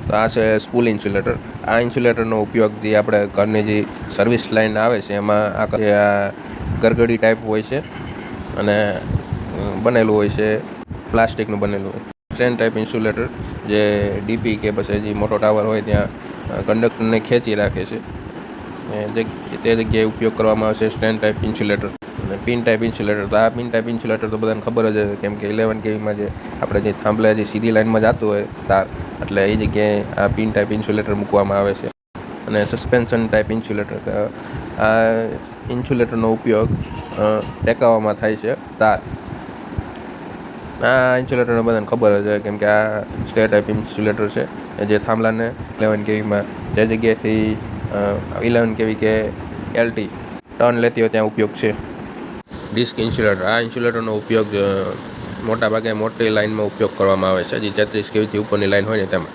તો આ છે સ્પૂલ ઇન્સ્યુલેટર. આ ઇન્સ્યુલેટરનો ઉપયોગ જે આપણે ઘરની જે સર્વિસ લાઇન આવે છે એમાં આ ગરગડી ટાઈપ હોય છે અને બનેલું હોય છે, પ્લાસ્ટિકનું બનેલું હોય. સ્ટ્રેન ટાઈપ ઇન્સ્યુલેટર જે ડીપી કે પછી જે મોટો ટાવર હોય ત્યાં કંડક્ટરને ખેંચી રાખે છે. તે જગ્યાએ ઉપયોગ કરવામાં આવે છે સ્ટ્રેન ટાઈપ ઇન્સ્યુલેટર. અને પિન ટાઈપ ઇન્સ્યુલેટર, તો આ પિન ટાઈપ ઇન્સ્યુલેટર તો બધાને ખબર જ હશે, કેમ કે 11 kVમાં જે આપણે જે થાંભલા જે સીધી લાઇનમાં જતું હોય તાર, એટલે એ જગ્યાએ આ પિન ટાઈપ ઇન્સ્યુલેટર મૂકવામાં આવે છે. અને સસ્પેન્શન ટાઈપ ઇન્સ્યુલેટર, આ ઇન્સ્યુલેટરનો ઉપયોગ ટેકાવામાં થાય છે તાર. આ ઇન્સ્યુલેટરને બધાને ખબર જ છે, કેમ કે આ સ્ટેર ટાઈપ ઇન્સ્યુલેટર છે જે થાંભલાને 11 kVમાં જે જગ્યાએથી 11 kV કે LT ટર્ન લેતી હોય ત્યાં ઉપયોગ છે. ડિસ્ક ઇન્સ્યુલેટર, આ ઇન્સ્યુલેટરનો ઉપયોગ મોટા ભાગે મોટી લાઇનમાં ઉપયોગ કરવામાં આવે છે, જે 33 kVથી ઉપરની લાઇન હોય ને તેમાં.